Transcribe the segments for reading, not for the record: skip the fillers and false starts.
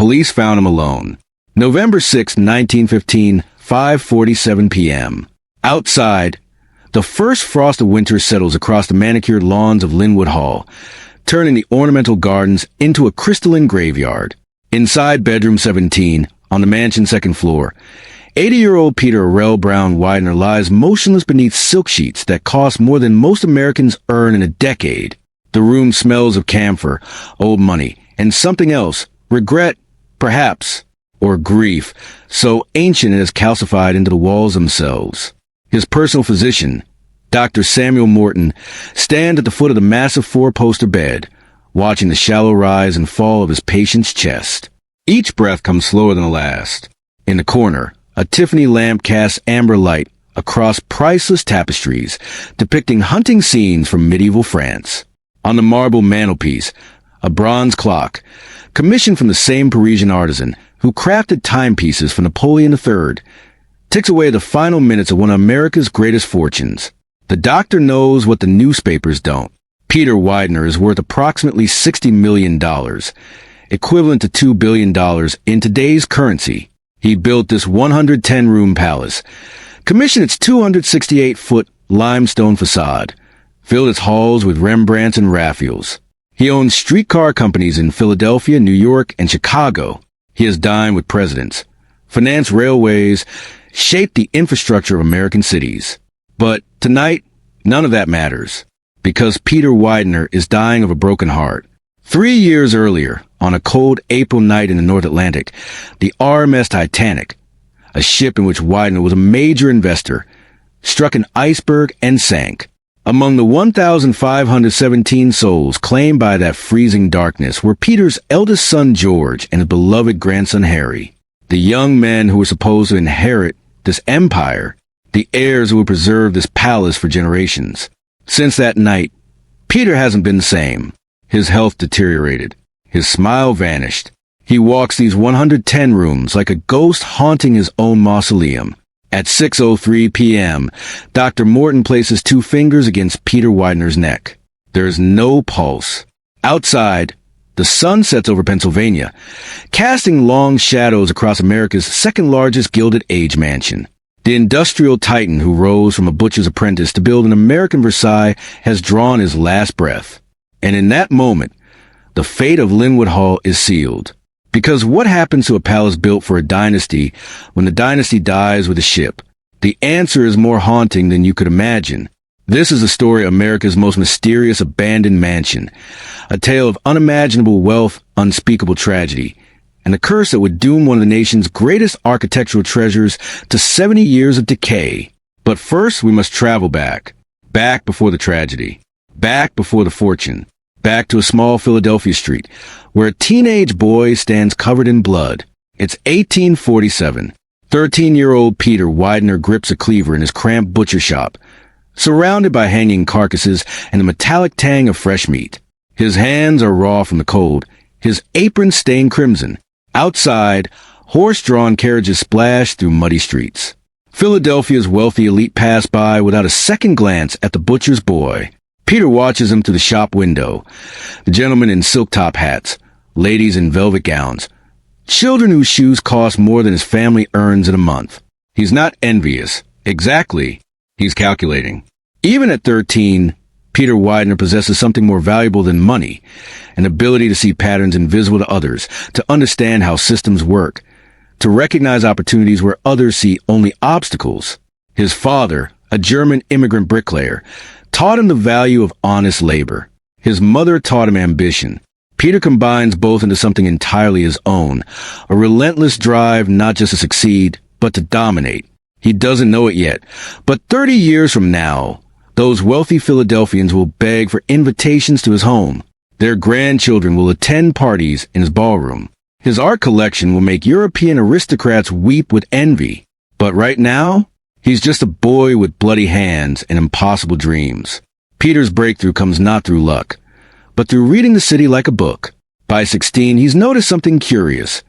Police found him alone. November 6, 1915, 5:47 p.m. Outside, the first frost of winter settles across the manicured lawns of Lynnewood Hall, turning the ornamental gardens into a crystalline graveyard. Inside bedroom 17, on the mansion's second floor, 80-year-old Peter A.B. Widener lies motionless beneath silk sheets that cost more than most Americans earn in a decade. The room smells of camphor, old money, and something else, regret, perhaps, or grief, so ancient it has calcified into the walls themselves. His personal physician, Dr. Samuel Morton, stands at the foot of the massive four-poster bed, watching the shallow rise and fall of his patient's chest. Each breath comes slower than the last. In the corner, a Tiffany lamp casts amber light across priceless tapestries, depicting hunting scenes from medieval France. On the marble mantelpiece, a bronze clock, commissioned from the same Parisian artisan who crafted timepieces for Napoleon III, ticks away the final minutes of one of America's greatest fortunes. The doctor knows what the newspapers don't. Peter Widener is worth approximately $60 million, equivalent to $2 billion in today's currency. He built this 110-room palace, commissioned its 268-foot limestone facade, filled its halls with Rembrandts and Raphaels. He owns streetcar companies in Philadelphia, New York, and Chicago. He has dined with presidents, financed railways, shaped the infrastructure of American cities. But tonight, none of that matters, because Peter Widener is dying of a broken heart. 3 years earlier, on a cold April night in the North Atlantic, the RMS Titanic, a ship in which Widener was a major investor, struck an iceberg and sank. Among the 1,517 souls claimed by that freezing darkness were Peter's eldest son George and his beloved grandson Harry, the young men who were supposed to inherit this empire, the heirs who would preserve this palace for generations. Since that night, Peter hasn't been the same. His health deteriorated. His smile vanished. He walks these 110 rooms like a ghost haunting his own mausoleum. At 6:03 p.m., Dr. Morton places 2 fingers against Peter Widener's neck. There is no pulse. Outside, the sun sets over Pennsylvania, casting long shadows across America's second-largest Gilded Age mansion. The industrial titan who rose from a butcher's apprentice to build an American Versailles has drawn his last breath. And in that moment, the fate of Lynnewood Hall is sealed. Because what happens to a palace built for a dynasty when the dynasty dies with a ship? The answer is more haunting than you could imagine. This is the story of America's most mysterious abandoned mansion, a tale of unimaginable wealth, unspeakable tragedy, and the curse that would doom one of the nation's greatest architectural treasures to 70 years of decay. But first, we must travel back before the tragedy, back before the fortune, back to a small Philadelphia street, where a teenage boy stands covered in blood. It's 1847. 13-year-old Peter Widener grips a cleaver in his cramped butcher shop, surrounded by hanging carcasses and the metallic tang of fresh meat. His hands are raw from the cold, his apron stained crimson. Outside, horse-drawn carriages splash through muddy streets. Philadelphia's wealthy elite pass by without a second glance at the butcher's boy. Peter watches him through the shop window. The gentlemen in silk-top hats, ladies in velvet gowns, children whose shoes cost more than his family earns in a month. He's not envious. Exactly. He's calculating. Even at 13, Peter Widener possesses something more valuable than money, an ability to see patterns invisible to others, to understand how systems work, to recognize opportunities where others see only obstacles. His father, a German immigrant bricklayer, taught him the value of honest labor. His mother taught him ambition. Peter combines both into something entirely his own, a relentless drive not just to succeed, but to dominate. He doesn't know it yet, but 30 years from now, those wealthy Philadelphians will beg for invitations to his home. Their grandchildren will attend parties in his ballroom. His art collection will make European aristocrats weep with envy. But right now, he's just a boy with bloody hands and impossible dreams. Peter's breakthrough comes not through luck, but through reading the city like a book. By 16, he's noticed something curious.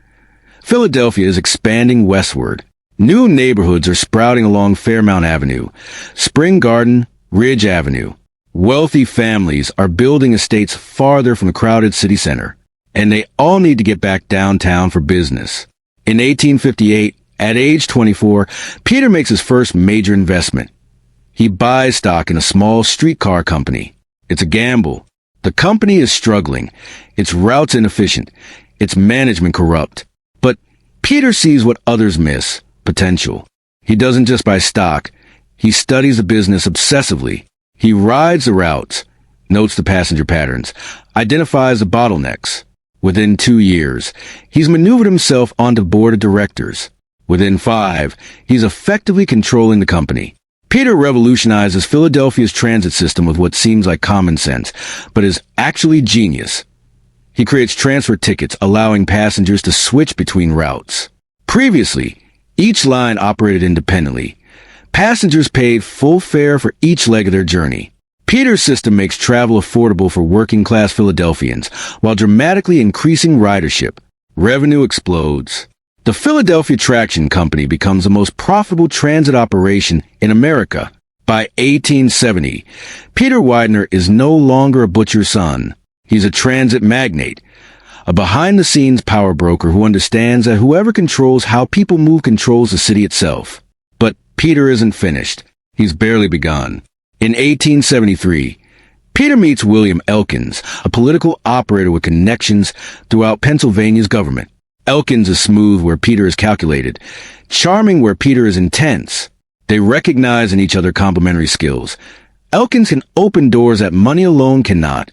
Philadelphia is expanding westward. New neighborhoods are sprouting along Fairmount Avenue, Spring Garden, Ridge Avenue. Wealthy families are building estates farther from the crowded city center. and they all need to get back downtown for business. In 1858, at age 24, Peter makes his first major investment. He buys stock in a small streetcar company. It's a gamble. The company is struggling. Its routes inefficient. Its management corrupt. But Peter sees what others miss: potential. He doesn't just buy stock. He studies the business obsessively. He rides the routes, notes the passenger patterns, identifies the bottlenecks. Within 2 years, he's maneuvered himself onto the board of directors. Within 5, he's effectively controlling the company. Peter revolutionizes Philadelphia's transit system with what seems like common sense, but is actually genius. He creates transfer tickets, allowing passengers to switch between routes. Previously, each line operated independently. Passengers paid full fare for each leg of their journey. Peter's system makes travel affordable for working-class Philadelphians, while dramatically increasing ridership. Revenue explodes. The Philadelphia Traction Company becomes the most profitable transit operation in America. By 1870, Peter Widener is no longer a butcher's son. He's a transit magnate, a behind-the-scenes power broker who understands that whoever controls how people move controls the city itself. But Peter isn't finished. He's barely begun. In 1873, Peter meets William Elkins, a political operator with connections throughout Pennsylvania's government. Elkins is smooth where Peter is calculated, charming where Peter is intense. They recognize in each other complementary skills. Elkins can open doors that money alone cannot,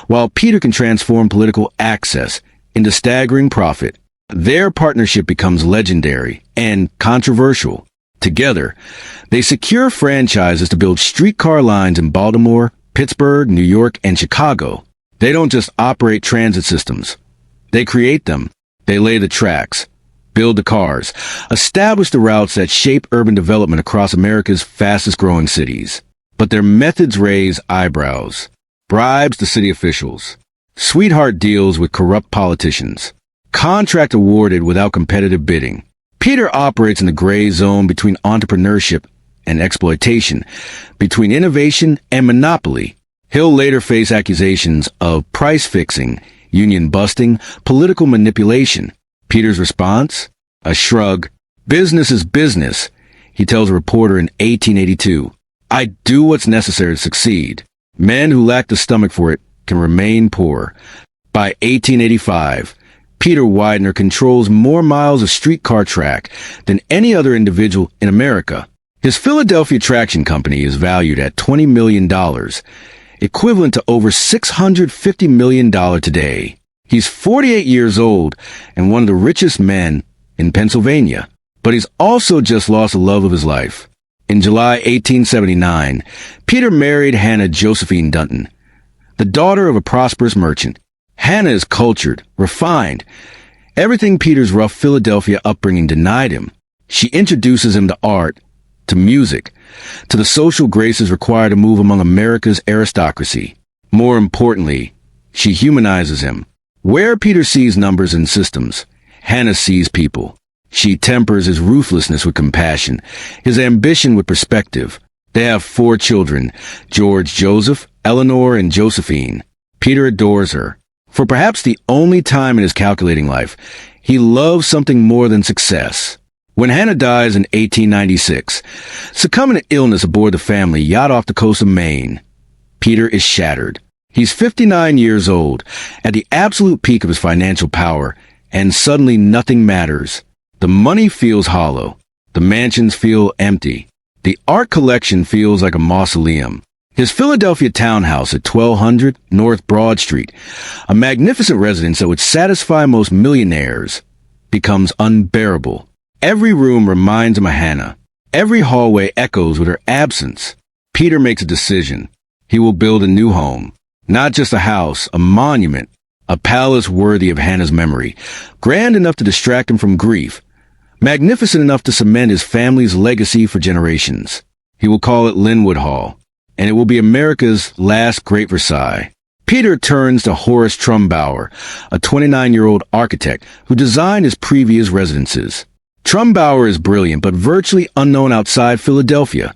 while Peter can transform political access into staggering profit. Their partnership becomes legendary and controversial. Together, they secure franchises to build streetcar lines in Baltimore, Pittsburgh, New York, and Chicago. They don't just operate transit systems. They create them. They lay the tracks, build the cars, establish the routes that shape urban development across America's fastest-growing cities. But their methods raise eyebrows. Bribes to city officials. Sweetheart deals with corrupt politicians. Contract awarded without competitive bidding. Peter operates in the gray zone between entrepreneurship and exploitation, between innovation and monopoly. He'll later face accusations of price fixing, union busting, political manipulation. Peter's response? A shrug. Business is business, he tells a reporter in 1882. I do what's necessary to succeed. Men who lack the stomach for it can remain poor. By 1885, Peter Widener controls more miles of streetcar track than any other individual in America. His Philadelphia Traction Company is valued at $20 million, equivalent to over $650 million today. He's 48 years old and one of the richest men in Pennsylvania, but he's also just lost the love of his life. In July 1879, Peter married Hannah Josephine Dunton, the daughter of a prosperous merchant. Hannah is cultured, refined. Everything Peter's rough Philadelphia upbringing denied him. She introduces him to art, to music, to the social graces required to move among America's aristocracy. More importantly, she humanizes him. Where Peter sees numbers and systems, Hannah sees people. She tempers his ruthlessness with compassion, his ambition with perspective. They have 4 children, George, Joseph, Eleanor, and Josephine. Peter adores her. For perhaps the only time in his calculating life, he loves something more than success. When Hannah dies in 1896, succumbing to illness aboard the family yacht off the coast of Maine, Peter is shattered. He's 59 years old, at the absolute peak of his financial power, and suddenly nothing matters. The money feels hollow. The mansions feel empty. The art collection feels like a mausoleum. His Philadelphia townhouse at 1200 North Broad Street, a magnificent residence that would satisfy most millionaires, becomes unbearable. Every room reminds him of Hannah. Every hallway echoes with her absence. Peter makes a decision. He will build a new home. Not just a house, a monument, a palace worthy of Hannah's memory, grand enough to distract him from grief, magnificent enough to cement his family's legacy for generations. He will call it Lynnewood Hall, and it will be America's last great Versailles. Peter turns to Horace Trumbauer, a 29-year-old architect who designed his previous residences. Trumbauer is brilliant but virtually unknown outside Philadelphia,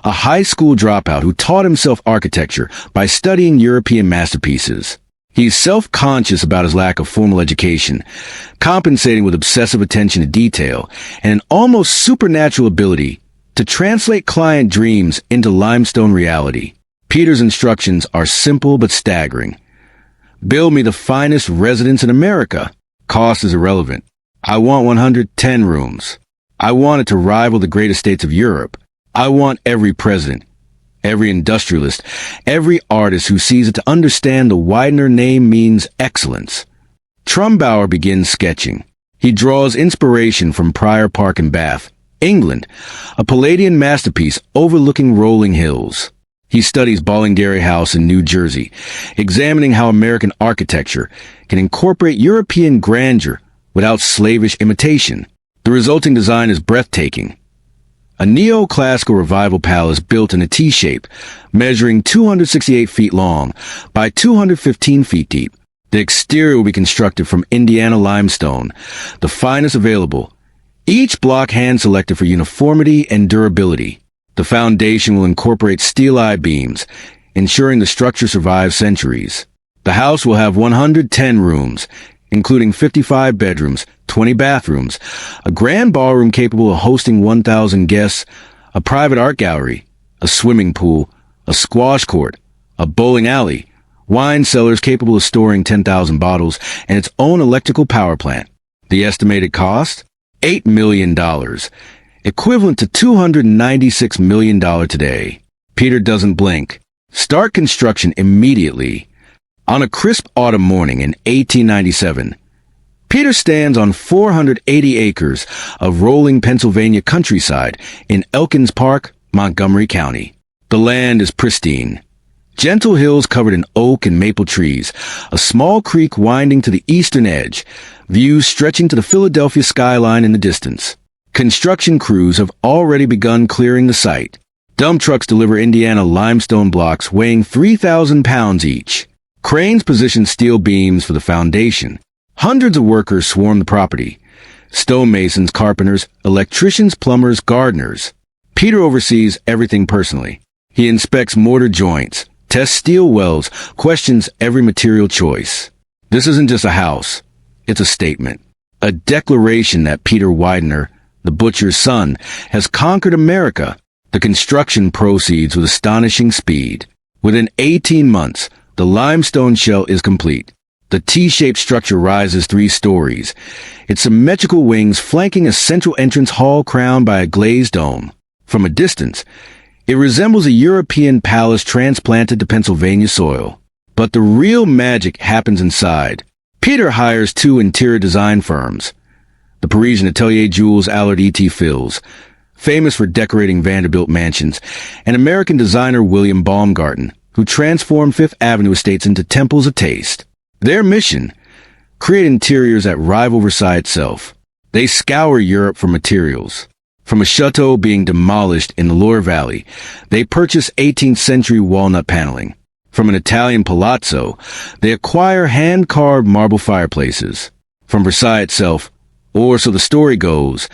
a high school dropout who taught himself architecture by studying European masterpieces. He's self-conscious about his lack of formal education, compensating with obsessive attention to detail and an almost supernatural ability to translate client dreams into limestone reality. Peter's instructions are simple but staggering. Build me the finest residence in America. Cost is irrelevant. I want 110 rooms. I want it to rival the great estates of Europe. I want every president, every industrialist, every artist who sees it to understand the Widener name means excellence. Trumbauer begins sketching. He draws inspiration from Prior Park in Bath, England, a Palladian masterpiece overlooking rolling hills. He studies Ballingarry House in New Jersey, examining how American architecture can incorporate European grandeur without slavish imitation. The resulting design is breathtaking. A neoclassical revival palace built in a T-shape, measuring 268 feet long by 215 feet deep. The exterior will be constructed from Indiana limestone, the finest available. Each block hand-selected for uniformity and durability. The foundation will incorporate steel I-beams, ensuring the structure survives centuries. The house will have 110 rooms, including 55 bedrooms, 20 bathrooms, a grand ballroom capable of hosting 1,000 guests, a private art gallery, a swimming pool, a squash court, a bowling alley, wine cellars capable of storing 10,000 bottles, and its own electrical power plant. The estimated cost? $8 million, equivalent to $296 million today. Peter doesn't blink. Start construction immediately. On a crisp autumn morning in 1897, Peter stands on 480 acres of rolling Pennsylvania countryside in Elkins Park, Montgomery County. The land is pristine. Gentle hills covered in oak and maple trees, a small creek winding to the eastern edge, views stretching to the Philadelphia skyline in the distance. Construction crews have already begun clearing the site. Dump trucks deliver Indiana limestone blocks weighing 3,000 pounds each. Cranes position steel beams for the foundation. Hundreds of workers swarm the property. Stonemasons, carpenters, electricians, plumbers, gardeners. Peter oversees everything personally. He inspects mortar joints, tests steel welds, questions every material choice. This isn't just a house. It's a statement. A declaration that Peter Widener, the butcher's son, has conquered America. The construction proceeds with astonishing speed. Within 18 months, the limestone shell is complete. The T-shaped structure rises 3 stories, its symmetrical wings flanking a central entrance hall crowned by a glazed dome. From a distance, it resembles a European palace transplanted to Pennsylvania soil. But the real magic happens inside. Peter hires 2 interior design firms. The Parisian Atelier Jules Allard E.T. Fills, famous for decorating Vanderbilt mansions, and American designer William Baumgarten, who transformed Fifth Avenue estates into temples of taste. Their mission? Create interiors that rival Versailles itself. They scour Europe for materials. From a chateau being demolished in the Loire Valley, they purchase 18th century walnut paneling. From an Italian palazzo, they acquire hand-carved marble fireplaces. From Versailles itself, or so the story goes,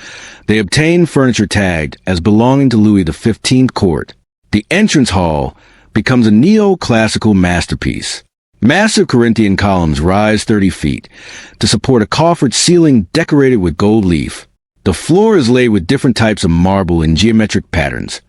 they obtain furniture tagged as belonging to Louis XV court. The entrance hall becomes a neoclassical masterpiece. Massive Corinthian columns rise 30 feet to support a coffered ceiling decorated with gold leaf. The floor is laid with different types of marble in geometric patterns.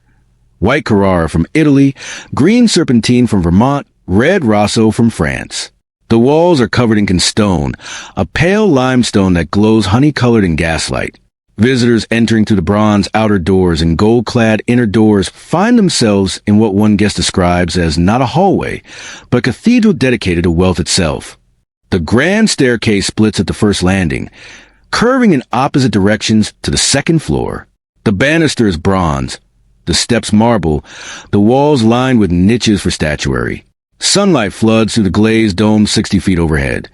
White Carrara from Italy, green serpentine from Vermont, red Rosso from France. The walls are covered in stone, a pale limestone that glows honey-colored in gaslight. Visitors entering through the bronze outer doors and gold-clad inner doors find themselves in what one guest describes as not a hallway, but a cathedral dedicated to wealth itself. The grand staircase splits at the first landing, curving in opposite directions to the second floor. The banister is bronze, the steps marble, the walls lined with niches for statuary. Sunlight floods through the glazed dome 60 feet overhead,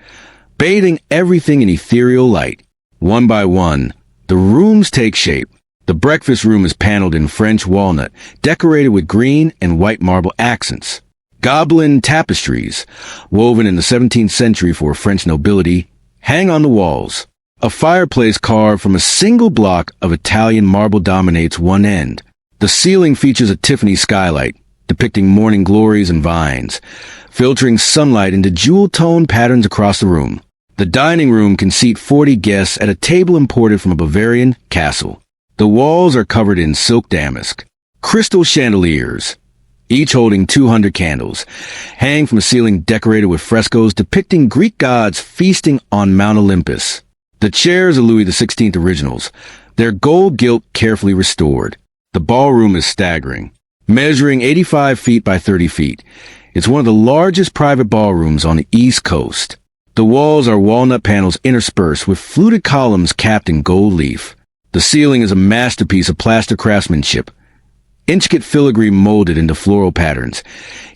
bathing everything in ethereal light. One by one, the rooms take shape. The breakfast room is paneled in French walnut, decorated with green and white marble accents. Gobelin tapestries, woven in the 17th century for French nobility, hang on the walls. A fireplace carved from a single block of Italian marble dominates one end. The ceiling features a Tiffany skylight, depicting morning glories and vines, filtering sunlight into jewel-toned patterns across the room. The dining room can seat 40 guests at a table imported from a Bavarian castle. The walls are covered in silk damask. Crystal chandeliers, each holding 200 candles, hang from a ceiling decorated with frescoes depicting Greek gods feasting on Mount Olympus. The chairs are Louis XVI originals, their gold gilt carefully restored. The ballroom is staggering, measuring 85 feet by 30 feet. It's one of the largest private ballrooms on the East Coast. The walls are walnut panels interspersed with fluted columns capped in gold leaf. The ceiling is a masterpiece of plaster craftsmanship, intricate filigree molded into floral patterns,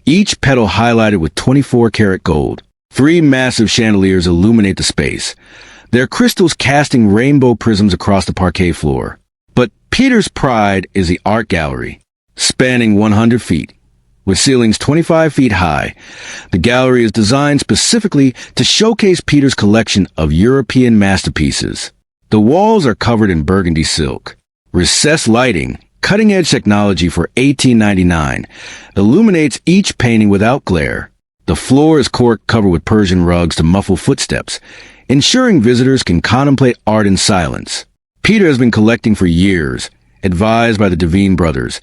each petal highlighted with 24-karat gold. 3 massive chandeliers illuminate the space, their crystals casting rainbow prisms across the parquet floor. But Peter's pride is the art gallery, spanning 100 feet. With ceilings 25 feet high, the gallery is designed specifically to showcase Peter's collection of European masterpieces. The walls are covered in burgundy silk. Recessed lighting, cutting-edge technology for 1899, illuminates each painting without glare. The floor is cork covered with Persian rugs to muffle footsteps, ensuring visitors can contemplate art in silence. Peter has been collecting for years, advised by the Devine brothers,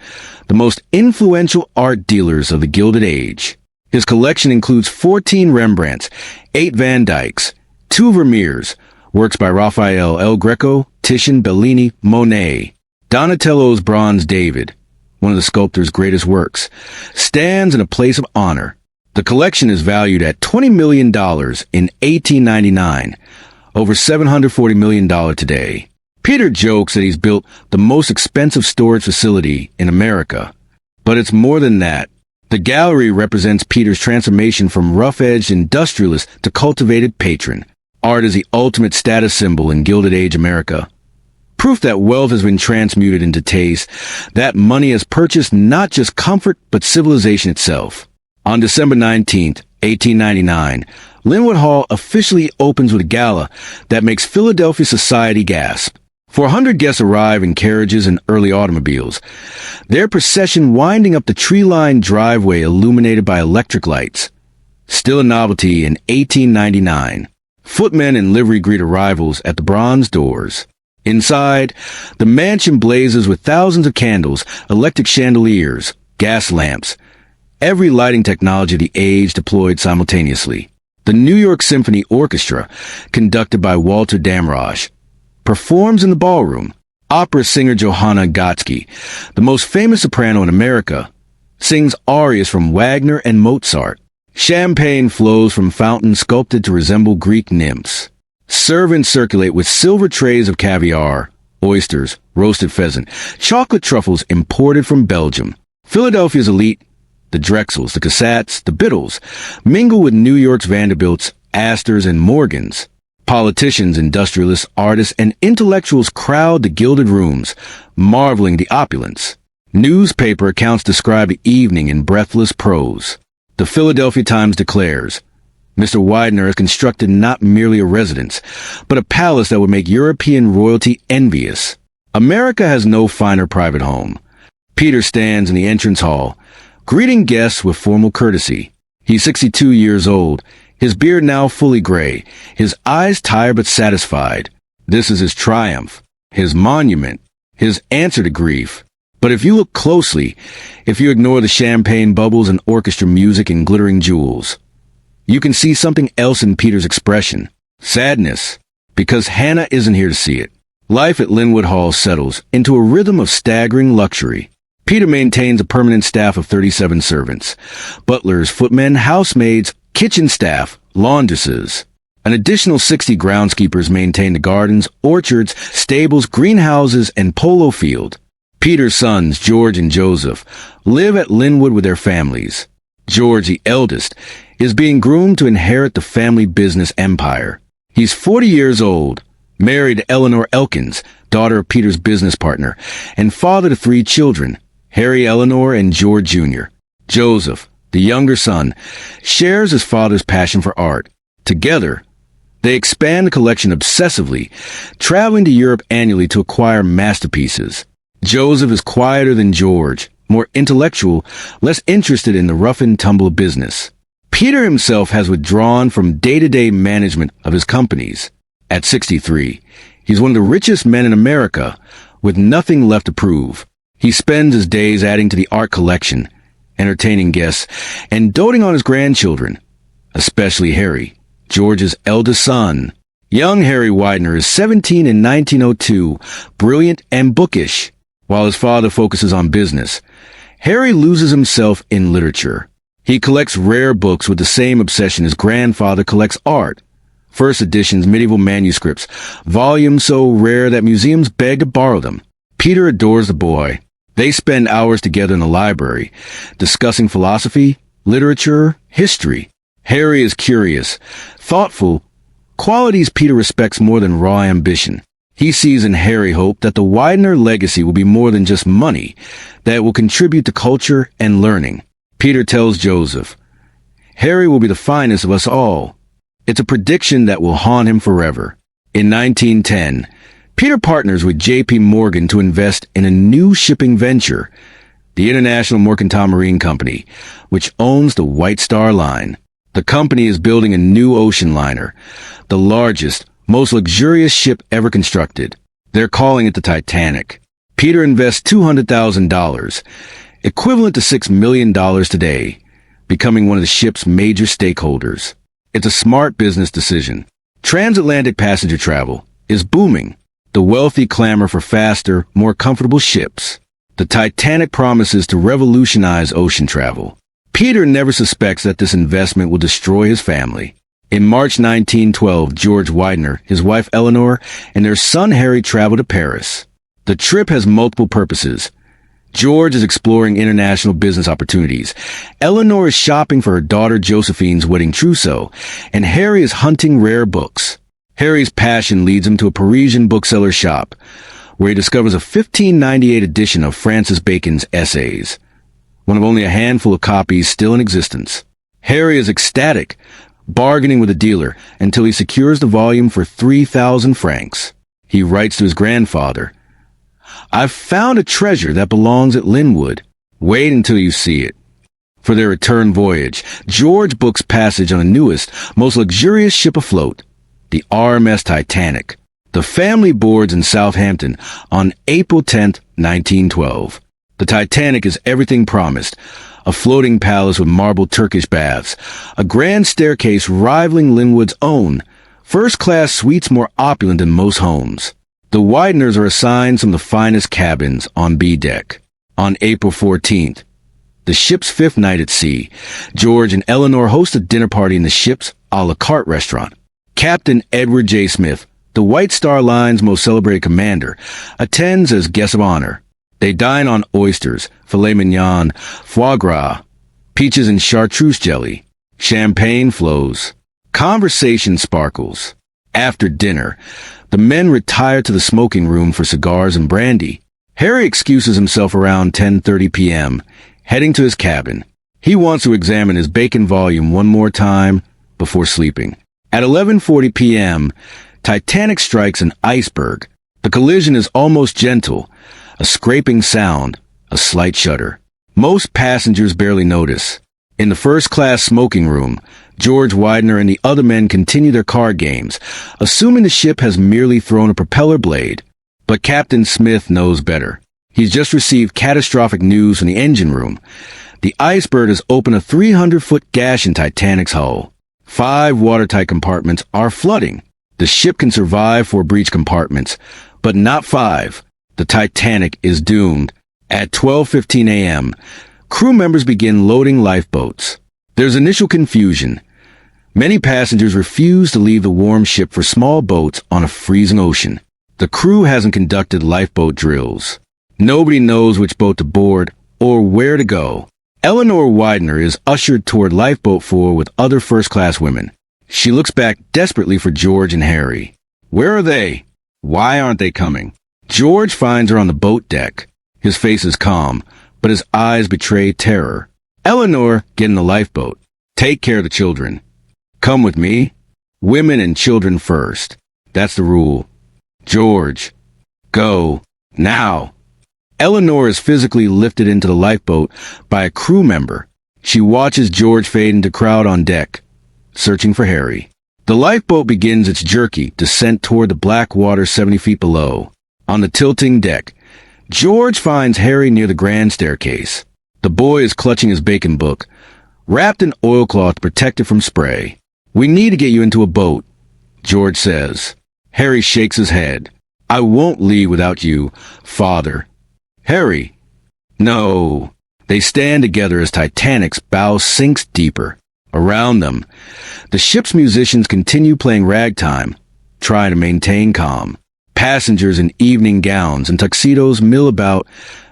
the most influential art dealers of the Gilded Age. His collection includes 14 Rembrandts, 8 Van Dycks, 2 Vermeers, works by Raphael, El Greco, Titian, Bellini, Monet. Donatello's Bronze David, one of the sculptor's greatest works, stands in a place of honor. The collection is valued at $20 million in 1899, over $740 million today. Peter jokes that he's built the most expensive storage facility in America. But it's more than that. The gallery represents Peter's transformation from rough-edged industrialist to cultivated patron. Art is the ultimate status symbol in Gilded Age America. Proof that wealth has been transmuted into taste, that money has purchased not just comfort but civilization itself. On December 19, 1899, Lynnewood Hall officially opens with a gala that makes Philadelphia society gasp. 400 guests arrive in carriages and early automobiles, their procession winding up the tree-lined driveway illuminated by electric lights. Still a novelty in 1899, footmen in livery greet arrivals at the bronze doors. Inside, the mansion blazes with thousands of candles, electric chandeliers, gas lamps, every lighting technology of the age deployed simultaneously. The New York Symphony Orchestra, conducted by Walter Damrosch, performs in the ballroom. Opera singer Johanna Gotsky, the most famous soprano in America, sings arias from Widener and Mozart. Champagne flows from fountains sculpted to resemble Greek nymphs. Servants circulate with silver trays of caviar, oysters, roasted pheasant, chocolate truffles imported from Belgium. Philadelphia's elite, the Drexels, the Cassats, the Biddles, mingle with New York's Vanderbilts, Astors, and Morgans. Politicians, industrialists, artists, and intellectuals crowd the gilded rooms, marveling at the opulence. Newspaper accounts describe the evening in breathless prose. The Philadelphia Times declares, Mr. Widener has constructed not merely a residence, but a palace that would make European royalty envious. America has no finer private home. Peter stands in the entrance hall, greeting guests with formal courtesy. He's 62 years old, his beard now fully gray, his eyes tired but satisfied. This is his triumph, his monument, his answer to grief. But if you look closely, if you ignore the champagne bubbles and orchestra music and glittering jewels, you can see something else in Peter's expression. Sadness, because Hannah isn't here to see it. Life at Lynnewood Hall settles into a rhythm of staggering luxury. Peter maintains a permanent staff of 37 servants, butlers, footmen, housemaids, kitchen staff, laundresses. An additional 60 groundskeepers maintain the gardens, orchards, stables, greenhouses, and polo field. Peter's sons, George and Joseph, live at Lynnewood with their families. George, the eldest, is being groomed to inherit the family business empire. He's 40 years old, married to Eleanor Elkins, daughter of Peter's business partner, and father to 3 children, Harry, Eleanor, and George Jr. Joseph, the younger son, shares his father's passion for art. Together, they expand the collection obsessively, traveling to Europe annually to acquire masterpieces. Joseph is quieter than George, more intellectual, less interested in the rough-and-tumble business. Peter himself has withdrawn from day-to-day management of his companies. At 63, he's one of the richest men in America, with nothing left to prove. He spends his days adding to the art collection, entertaining guests, and doting on his grandchildren, especially Harry, George's eldest son. Young Harry Widener is 17 in 1902, brilliant and bookish. While his father focuses on business, Harry loses himself in literature. He collects rare books with the same obsession his grandfather collects art. First editions, medieval manuscripts, volumes so rare that museums beg to borrow them. Peter adores the boy. They spend hours together in the library, discussing philosophy, literature, history. Harry is curious, thoughtful, qualities Peter respects more than raw ambition. He sees in Harry hope that the Widener legacy will be more than just money, that it will contribute to culture and learning. Peter tells Joseph, Harry will be the finest of us all. It's a prediction that will haunt him forever. In 1910, Peter partners with J.P. Morgan to invest in a new shipping venture, the International Mercantile Marine Company, which owns the White Star Line. The company is building a new ocean liner, the largest, most luxurious ship ever constructed. They're calling it the Titanic. Peter invests $200,000, equivalent to $6 million today, becoming one of the ship's major stakeholders. It's a smart business decision. Transatlantic passenger travel is booming. The wealthy clamor for faster, more comfortable ships. The Titanic promises to revolutionize ocean travel. Peter never suspects that this investment will destroy his family. In March 1912, George Widener, his wife Eleanor, and their son Harry travel to Paris. The trip has multiple purposes. George is exploring international business opportunities. Eleanor is shopping for her daughter Josephine's wedding trousseau, and Harry is hunting rare books. Harry's passion leads him to a Parisian bookseller shop, where he discovers a 1598 edition of Francis Bacon's Essays, one of only a handful of copies still in existence. Harry is ecstatic, bargaining with the dealer until he secures the volume for 3,000 francs. He writes to his grandfather, I've found a treasure that belongs at Lynnewood. Wait until you see it. For their return voyage, George books passage on the newest, most luxurious ship afloat, the RMS Titanic. The family boards in Southampton on April 10, 1912. The Titanic is everything promised. A floating palace with marble Turkish baths, a grand staircase rivaling Lynnewood's own, first-class suites more opulent than most homes. The Wideners are assigned some of the finest cabins on B deck. On April 14th, the ship's fifth night at sea, George and Eleanor host a dinner party in the ship's a la carte restaurant. Captain Edward J. Smith, the White Star Line's most celebrated commander, attends as guest of honor. They dine on oysters, filet mignon, foie gras, peaches and chartreuse jelly. Champagne flows. Conversation sparkles. After dinner, the men retire to the smoking room for cigars and brandy. Harry excuses himself around 10:30 p.m., heading to his cabin. He wants to examine his Bacon volume one more time before sleeping. At 11:40 p.m., Titanic strikes an iceberg. The collision is almost gentle, a scraping sound, a slight shudder. Most passengers barely notice. In the first-class smoking room, George Widener and the other men continue their card games, assuming the ship has merely thrown a propeller blade. But Captain Smith knows better. He's just received catastrophic news from the engine room. The iceberg has opened a 300-foot gash in Titanic's hull. 5 watertight compartments are flooding. The ship can survive 4 breach compartments, but not 5. The Titanic is doomed. At 12:15 a.m., crew members begin loading lifeboats. There's initial confusion. Many passengers refuse to leave the warm ship for small boats on a freezing ocean. The crew hasn't conducted lifeboat drills. Nobody knows which boat to board or where to go. Eleanor Widener is ushered toward Lifeboat 4 with other first-class women. She looks back desperately for George and Harry. Where are they? Why aren't they coming? George finds her on the boat deck. His face is calm, but his eyes betray terror. Eleanor, get in the lifeboat. Take care of the children. Come with me. Women and children first. That's the rule. George, go. Now. Eleanor is physically lifted into the lifeboat by a crew member. She watches George fade into crowd on deck, searching for Harry. The lifeboat begins its jerky descent toward the black water 70 feet below. On the tilting deck, George finds Harry near the grand staircase. The boy is clutching his bacon book, wrapped in oilcloth to protect it from spray. "We need to get you into a boat," George says. Harry shakes his head. "I won't leave without you, Father." "Harry." "No." They stand together as Titanic's bow sinks deeper. Around them, the ship's musicians continue playing ragtime, trying to maintain calm. Passengers in evening gowns and tuxedos mill about,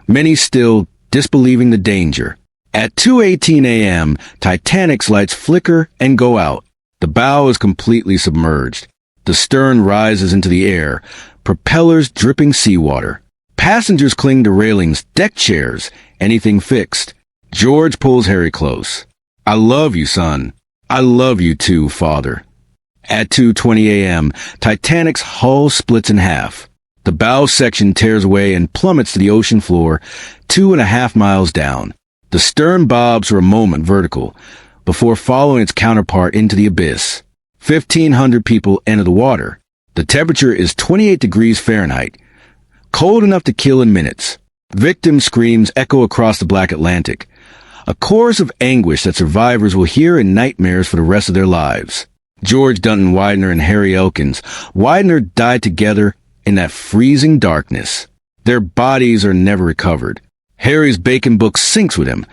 many still disbelieving the danger. At 2:18 a.m., Titanic's lights flicker and go out. The bow is completely submerged. The stern rises into the air, propellers dripping seawater. Passengers cling to railings, deck chairs, anything fixed. George pulls Harry close. "I love you, son. I love you too, Father." At 2:20 a.m., Titanic's hull splits in half. The bow section tears away and plummets to the ocean floor 2.5 miles down. The stern bobs for a moment vertical, before following its counterpart into the abyss. 1,500 people enter the water. The temperature is 28 degrees Fahrenheit, cold enough to kill in minutes. Victim screams echo across the black Atlantic, a chorus of anguish that survivors will hear in nightmares for the rest of their lives. George Dunton Widener and Harry Elkins Widener died together in that freezing darkness. Their bodies are never recovered. Harry's bacon book sinks with him,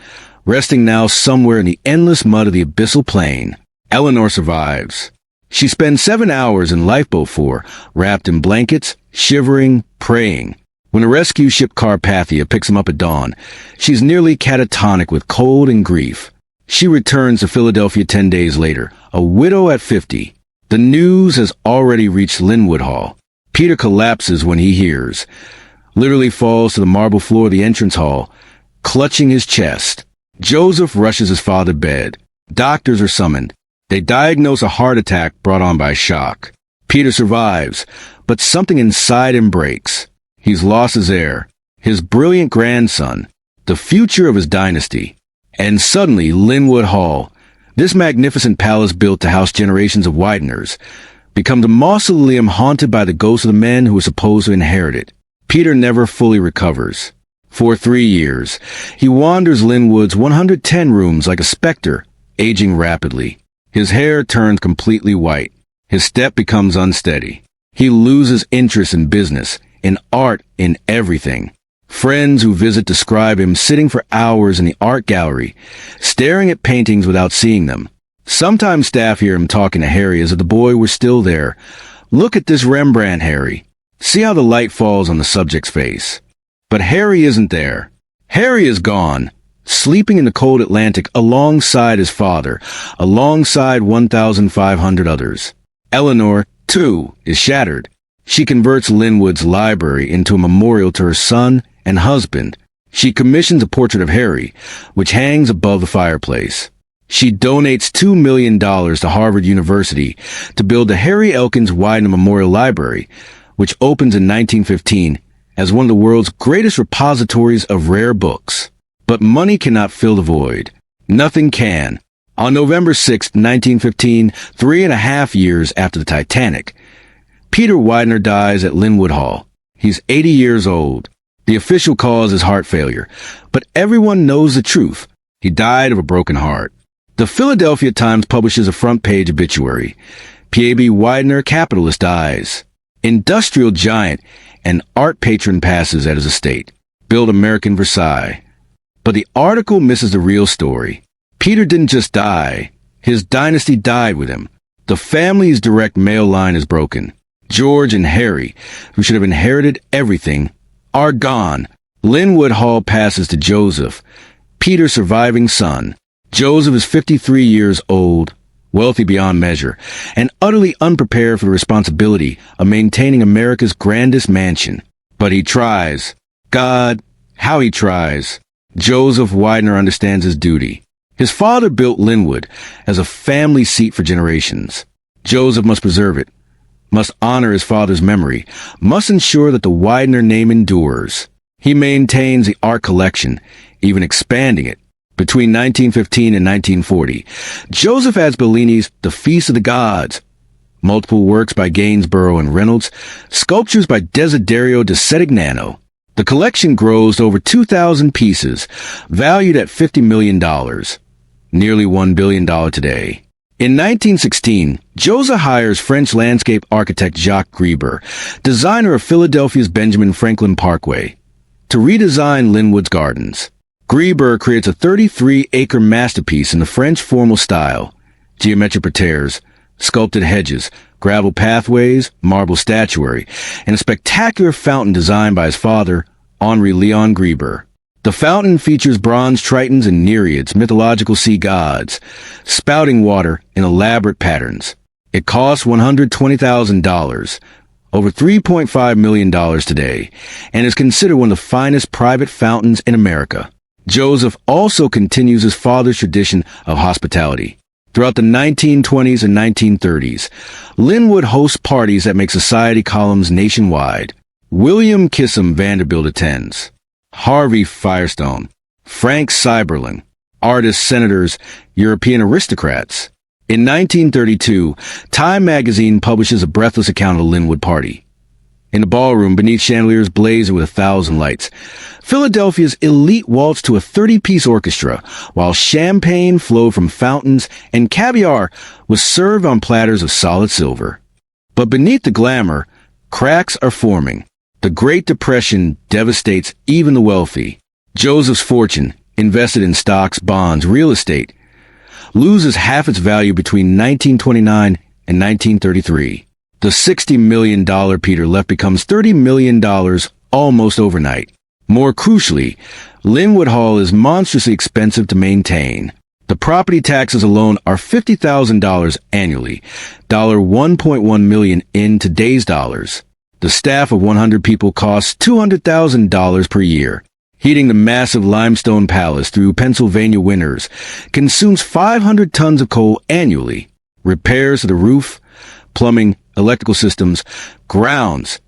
resting now somewhere in the endless mud of the abyssal plain. Eleanor survives. She spends 7 hours in lifeboat 4, wrapped in blankets, shivering, praying. When a rescue ship Carpathia picks him up at dawn, she's nearly catatonic with cold and grief. She returns to Philadelphia 10 days later, a widow at 50. The news has already reached Lynnewood Hall. Peter collapses when he hears, literally falls to the marble floor of the entrance hall, clutching his chest. Joseph rushes his father to bed. Doctors are summoned. They diagnose a heart attack brought on by shock. Peter survives, but something inside him breaks. He's lost his heir, his brilliant grandson, the future of his dynasty. And suddenly, Lynnewood Hall, this magnificent palace built to house generations of Wideners, becomes a mausoleum haunted by the ghosts of the men who were supposed to inherit it. Peter never fully recovers. For 3 years, he wanders Lynnewood's 110 rooms like a specter, aging rapidly. His hair turns completely white. His step becomes unsteady. He loses interest in business, in art, in everything. Friends who visit describe him sitting for hours in the art gallery, staring at paintings without seeing them. Sometimes staff hear him talking to Harry as if the boy were still there. "Look at this Rembrandt, Harry. See how the light falls on the subject's face." But Harry isn't there. Harry is gone, sleeping in the cold Atlantic alongside his father, alongside 1,500 others. Eleanor, too, is shattered. She converts Lynnewood's library into a memorial to her son and husband. She commissions a portrait of Harry, which hangs above the fireplace. She donates $2 million to Harvard University to build the Harry Elkins Widener Memorial Library, which opens in 1915 as one of the world's greatest repositories of rare books. But money cannot fill the void. Nothing can. On November 6, 1915, 3.5 years after the Titanic, Peter Widener dies at Lynnewood Hall. He's 80 years old. The official cause is heart failure, but everyone knows the truth. He died of a broken heart. The Philadelphia Times publishes a front-page obituary. Peter A.B. Widener, capitalist, dies. Industrial giant and art patron passes at his estate. Built American Versailles. But the article misses the real story. Peter didn't just die. His dynasty died with him. The family's direct male line is broken. George and Harry, who should have inherited everything, are gone. Lynnewood Hall passes to Joseph, Peter's surviving son. Joseph is 53 years old, wealthy beyond measure, and utterly unprepared for the responsibility of maintaining America's grandest mansion. But he tries. God, how he tries. Joseph Widener understands his duty. His father built Lynnewood as a family seat for generations. Joseph must preserve it, must honor his father's memory, must ensure that the Widener name endures. He maintains the art collection, even expanding it. Between 1915 and 1940, Joseph adds Bellini's The Feast of the Gods, multiple works by Gainsborough and Reynolds, sculptures by Desiderio de Settignano. The collection grows to over 2,000 pieces, valued at $50 million, nearly $1 billion today. In 1916, Joseph hires French landscape architect Jacques Grieber, designer of Philadelphia's Benjamin Franklin Parkway, to redesign Lynnewood's gardens. Grieber creates a 33-acre masterpiece in the French formal style: geometric parterres, sculpted hedges, gravel pathways, marble statuary, and a spectacular fountain designed by his father, Henri Léon Grieber. The fountain features bronze tritons and nereids, mythological sea gods, spouting water in elaborate patterns. It costs $120,000, over $3.5 million today, and is considered one of the finest private fountains in America. Joseph also continues his father's tradition of hospitality. Throughout the 1920s and 1930s, Lynnewood hosts parties that make society columns nationwide. William Kissam Vanderbilt attends. Harvey Firestone, Frank Seiberling, artists, senators, European aristocrats. In 1932, Time magazine publishes a breathless account of a Lynnewood party. In the ballroom, beneath chandeliers blazing with 1,000 lights, Philadelphia's elite waltzed to a 30-piece orchestra, while champagne flowed from fountains and caviar was served on platters of solid silver. But beneath the glamour, cracks are forming. The Great Depression devastates even the wealthy. Joseph's fortune, invested in stocks, bonds, real estate, loses half its value between 1929 and 1933. The $60 million Peter left becomes $30 million almost overnight. More crucially, Lynnewood Hall is monstrously expensive to maintain. The property taxes alone are $50,000 annually, $1.1 million in today's dollars. The staff of 100 people costs $200,000 per year. Heating the massive limestone palace through Pennsylvania winters consumes 500 tons of coal annually. Repairs to the roof, plumbing, electrical systems, grounds,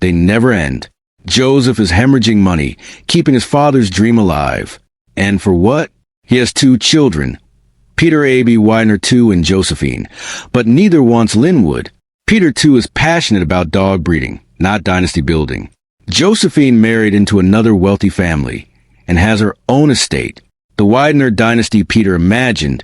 they never end. Joseph is hemorrhaging money, keeping his father's dream alive. And for what? He has 2 children, Peter A.B. Widener II and Josephine, but neither wants Lynnewood. Peter II is passionate about dog breeding, not dynasty building. Josephine married into another wealthy family and has her own estate. The Widener dynasty Peter imagined,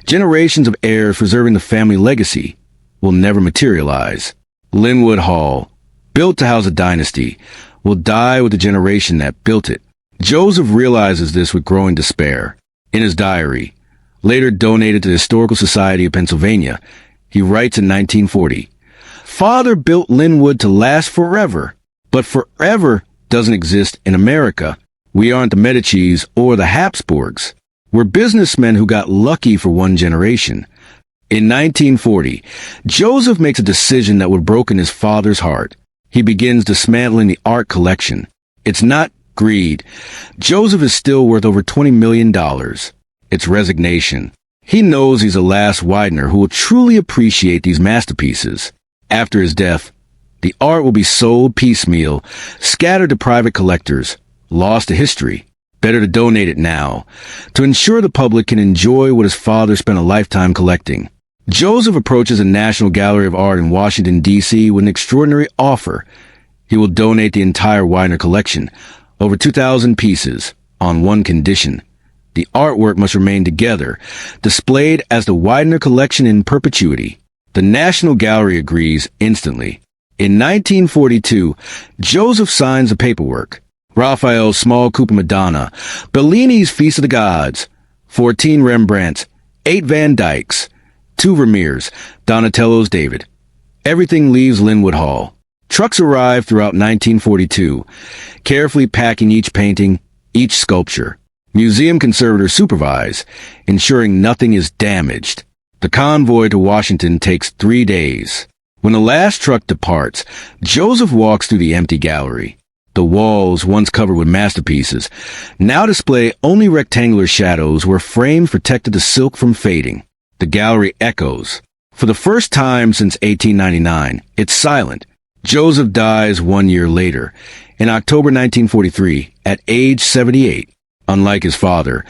generations of heirs preserving the family legacy, will never materialize. Lynnewood Hall, built to house a dynasty, will die with the generation that built it. Joseph realizes this with growing despair. In his diary, later donated to the Historical Society of Pennsylvania, he writes in 1940, "Father built Lynnewood to last forever, but forever doesn't exist in America. We aren't the Medicis or the Habsburgs. We're businessmen who got lucky for one generation." In 1940, Joseph makes a decision that would have broken his father's heart. He begins dismantling the art collection. It's not greed. Joseph is still worth over $20 million. It's resignation. He knows he's the last Widener who will truly appreciate these masterpieces. After his death, the art will be sold piecemeal, scattered to private collectors, lost to history. Better to donate it now, to ensure the public can enjoy what his father spent a lifetime collecting. Joseph approaches the National Gallery of Art in Washington, D.C. with an extraordinary offer. He will donate the entire Widener collection, over 2,000 pieces, on one condition. The artwork must remain together, displayed as the Widener collection in perpetuity. The National Gallery agrees instantly. In 1942, Joseph signs the paperwork. Raphael's Small Cooper Madonna, Bellini's Feast of the Gods, 14 Rembrandts, 8 Van Dycks, 2 Vermeers, Donatello's David. Everything leaves Lynnewood Hall. Trucks arrive throughout 1942, carefully packing each painting, each sculpture. Museum conservators supervise, ensuring nothing is damaged. The convoy to Washington takes 3 days. When the last truck departs, Joseph walks through the empty gallery. The walls, once covered with masterpieces, now display only rectangular shadows where frames protected the silk from fading. The gallery echoes. For the first time since 1899, it's silent. Joseph dies 1 year later, in October 1943, at age 78. Unlike his father,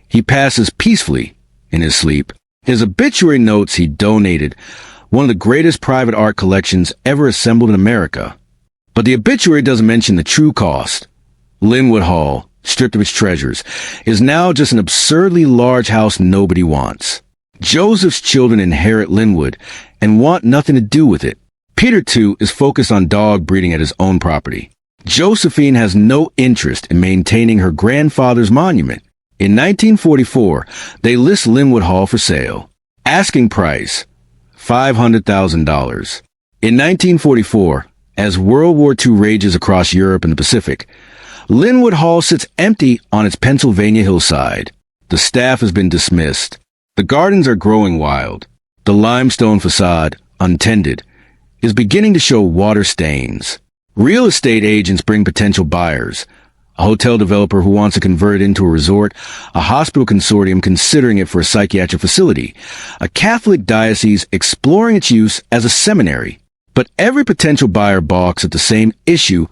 he passes peacefully in his sleep. His obituary notes he donated one of the greatest private art collections ever assembled in America. But the obituary doesn't mention the true cost. Lynnewood Hall, stripped of its treasures, is now just an absurdly large house nobody wants. Joseph's children inherit Lynnewood and want nothing to do with it. Peter, too, is focused on dog breeding at his own property. Josephine has no interest in maintaining her grandfather's monument. In 1944, they list Lynnewood Hall for sale. Asking price, $500,000. In 1944, as World War II rages across Europe and the Pacific, Lynnewood Hall sits empty on its Pennsylvania hillside. The staff has been dismissed. The gardens are growing wild. The limestone facade, untended, is beginning to show water stains. Real estate agents bring potential buyers. A hotel developer who wants to convert it into a resort, a hospital consortium considering it for a psychiatric facility, a Catholic diocese exploring its use as a seminary. But every potential buyer balks at the same issue,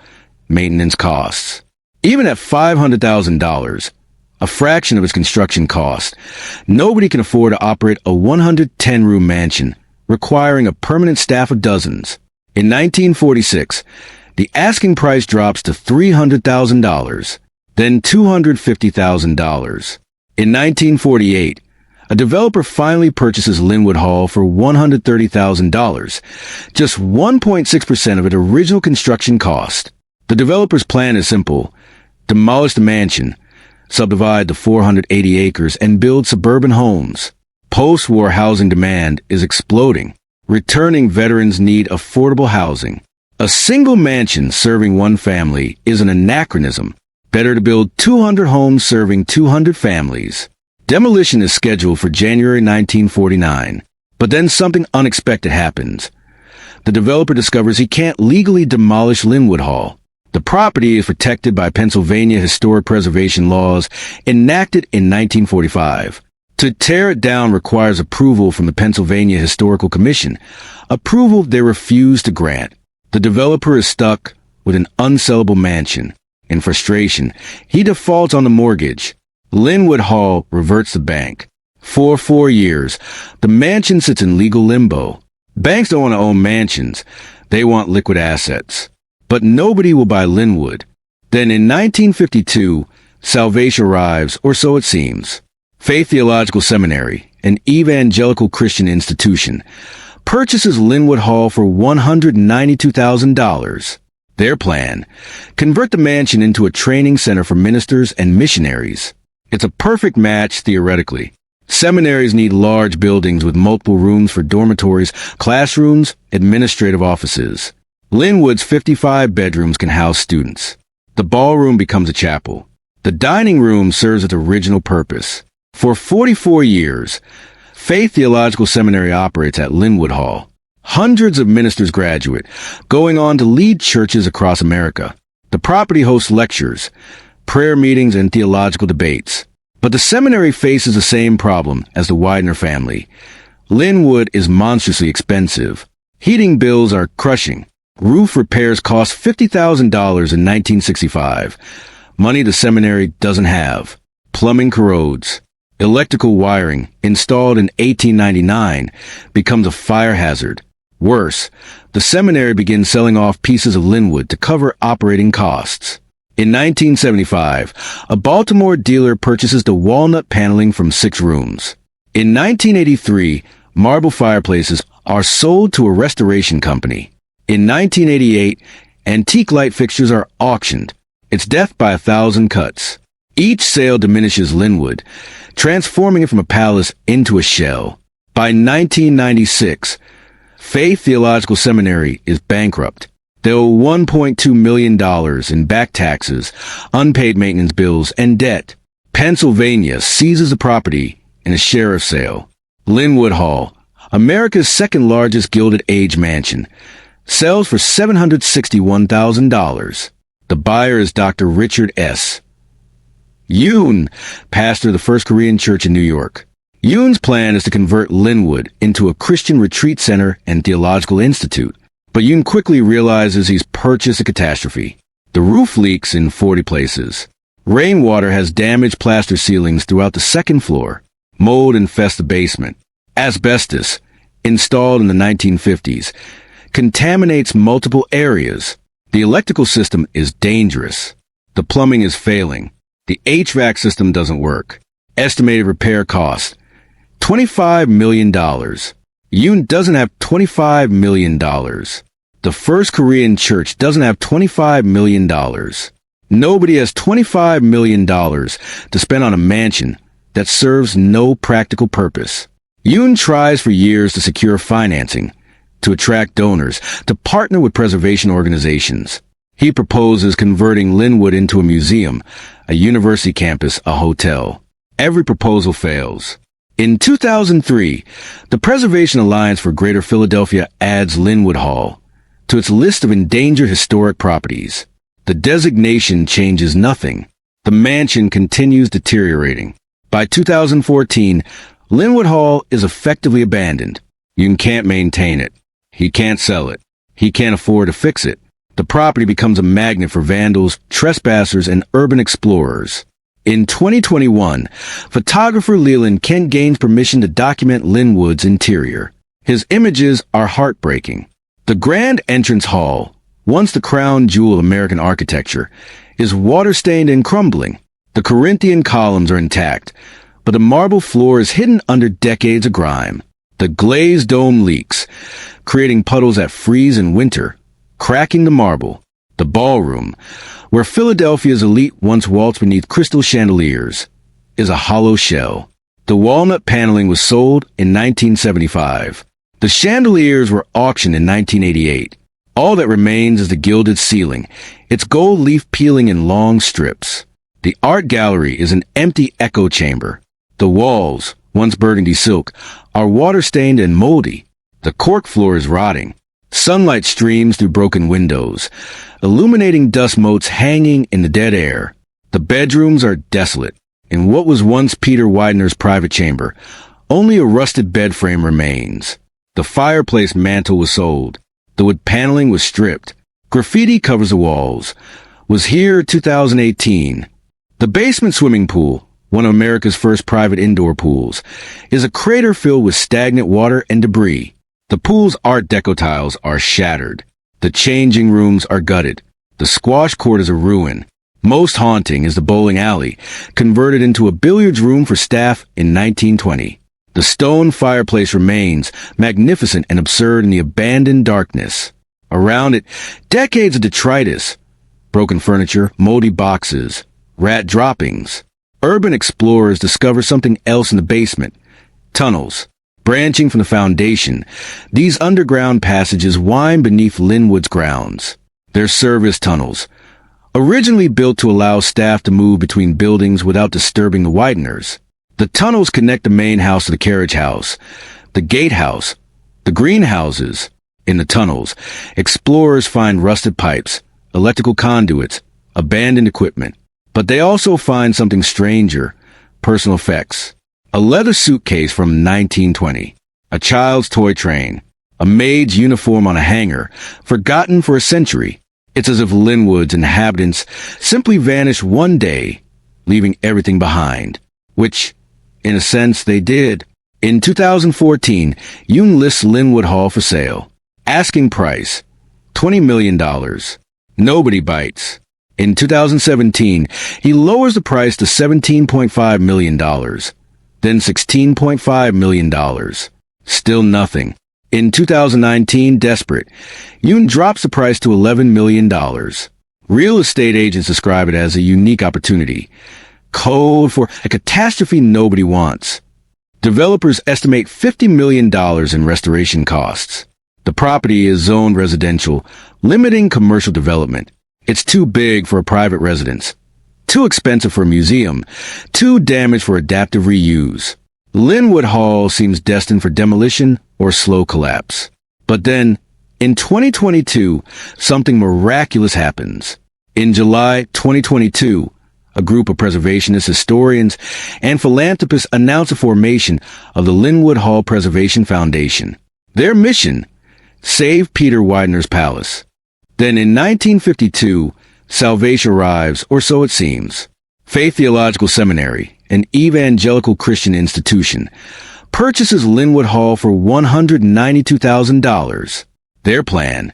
maintenance costs. Even at $500,000, a fraction of its construction cost, nobody can afford to operate a 110-room mansion, requiring a permanent staff of dozens. In 1946, the asking price drops to $300,000, then $250,000. In 1948, a developer finally purchases Lynnewood Hall for $130,000, just 1.6% of its original construction cost. The developer's plan is simple: demolish the mansion, subdivide the 480 acres, and build suburban homes. Post-war housing demand is exploding. Returning veterans need affordable housing. A single mansion serving one family is an anachronism. Better to build 200 homes serving 200 families. Demolition is scheduled for January 1949. But then something unexpected happens. The developer discovers he can't legally demolish Lynnewood Hall. The property is protected by Pennsylvania historic preservation laws enacted in 1945. To tear it down requires approval from the Pennsylvania Historical Commission, approval they refuse to grant. The developer is stuck with an unsellable mansion. In frustration, he defaults on the mortgage. Lynnewood Hall reverts the bank. For 4 years, the mansion sits in legal limbo. Banks don't want to own mansions. They want liquid assets. But nobody will buy Lynnewood. Then in 1952, salvation arrives, or so it seems. Faith Theological Seminary, an evangelical Christian institution, purchases Lynnewood Hall for $192,000. Their plan: convert the mansion into a training center for ministers and missionaries. It's a perfect match theoretically. Seminaries need large buildings with multiple rooms for dormitories, classrooms, administrative offices. Lynnewood's 55 bedrooms can house students. The ballroom becomes a chapel. The dining room serves its original purpose. For 44 years, Faith Theological Seminary operates at Lynnewood Hall. Hundreds of ministers graduate, going on to lead churches across America. The property hosts lectures, prayer meetings, and theological debates. But the seminary faces the same problem as the Widener family. Lynnewood is monstrously expensive. Heating bills are crushing. Roof repairs cost $50,000 in 1965. Money the seminary doesn't have. Plumbing corrodes. Electrical wiring, installed in 1899, becomes a fire hazard. Worse, the seminary begins selling off pieces of Lynnewood to cover operating costs. In 1975, a Baltimore dealer purchases the walnut paneling from 6 rooms. In 1983, marble fireplaces are sold to a restoration company. In 1988, antique light fixtures are auctioned. It's death by 1,000 cuts. Each sale diminishes Lynnewood, transforming it from a palace into a shell. By 1996, Faith Theological Seminary is bankrupt. They owe $1.2 million in back taxes, unpaid maintenance bills, and debt. Pennsylvania seizes the property in a sheriff's sale. Lynnewood Hall, America's second largest Gilded Age mansion, sells for $761,000. The buyer is Dr. Richard S. Yoon, pastor of the First Korean Church in New York. Yoon's plan is to convert Lynnewood into a Christian retreat center and theological institute. But But Yoon quickly realizes he's purchased a catastrophe. The roof leaks in 40 places. Rainwater has damaged plaster ceilings throughout the second floor. Mold infests the basement. Asbestos, installed in the 1950s, contaminates multiple areas. The electrical system is dangerous. The plumbing is failing. The HVAC system doesn't work. Estimated repair cost, $25 million. Yoon doesn't have $25 million. The First Korean church doesn't have $25 million. Nobody has $25 million to spend on a mansion that serves no practical purpose. Yoon tries for years to secure financing, to attract donors, to partner with preservation organizations. He proposes converting Lynnewood into a museum, a university campus, a hotel. Every proposal fails. In 2003, the Preservation Alliance for Greater Philadelphia adds Lynnewood Hall to its list of endangered historic properties. The designation changes nothing. The mansion continues deteriorating. By 2014, Lynnewood Hall is effectively abandoned. Yoon can't maintain it. He can't sell it. He can't afford to fix it. The property becomes a magnet for vandals, trespassers, and urban explorers. In 2021, photographer Leland Kent gains permission to document Lynnewood's interior. His images are heartbreaking. The grand entrance hall, once the crown jewel of American architecture, is water-stained and crumbling. The Corinthian columns are intact, but the marble floor is hidden under decades of grime. The glazed dome leaks, creating puddles that freeze in winter, cracking the marble. The ballroom, where Philadelphia's elite once waltzed beneath crystal chandeliers, is a hollow shell. The walnut paneling was sold in 1975. The chandeliers were auctioned in 1988. All that remains is the gilded ceiling, its gold leaf peeling in long strips. The art gallery is an empty echo chamber. The walls, once burgundy silk, are water-stained and moldy. The cork floor is rotting. Sunlight streams through broken windows, illuminating dust motes hanging in the dead air. The bedrooms are desolate. In what was once Peter Widener's private chamber, only a rusted bed frame remains. The fireplace mantel was sold. The wood paneling was stripped. Graffiti covers the walls. Was here 2018. The basement swimming pool, one of America's first private indoor pools, is a crater filled with stagnant water and debris. The pool's Art Deco tiles are shattered. The changing rooms are gutted. The squash court is a ruin. Most haunting is the bowling alley, converted into a billiards room for staff in 1920. The stone fireplace remains, magnificent and absurd in the abandoned darkness. Around it, decades of detritus, broken furniture, moldy boxes, rat droppings. Urban explorers discover something else in the basement. Tunnels. Branching from the foundation, these underground passages wind beneath Lynnewood's grounds. They're service tunnels, originally built to allow staff to move between buildings without disturbing the Wideners. The tunnels connect the main house to the carriage house, the gatehouse, the greenhouses. In the tunnels, explorers find rusted pipes, electrical conduits, abandoned equipment. But they also find something stranger, personal effects. A leather suitcase from 1920, a child's toy train, a maid's uniform on a hanger, forgotten for a century. It's as if Lynnewood's inhabitants simply vanished one day, leaving everything behind, which, in a sense, they did. In 2014, Yoon lists Lynnewood Hall for sale. Asking price, $20 million. Nobody bites. In 2017, he lowers the price to $17.5 million. Then $16.5 million. Still nothing. In 2019, desperate, Yoon drops the price to $11 million. Real estate agents describe it as a unique opportunity. Code for a catastrophe nobody wants. Developers estimate $50 million in restoration costs. The property is zoned residential, limiting commercial development. It's too big for a private residence. Too expensive for a museum, too damaged for adaptive reuse. Lynnewood Hall seems destined for demolition or slow collapse. But then, in 2022, something miraculous happens. In July 2022, a group of preservationists, historians, and philanthropists announced the formation of the Lynnewood Hall Preservation Foundation. Their mission, save Peter Widener's palace. Then in 1952, salvation arrives, or so it seems. Faith Theological Seminary, an evangelical Christian institution, purchases Lynnewood Hall for $192,000. Their plan: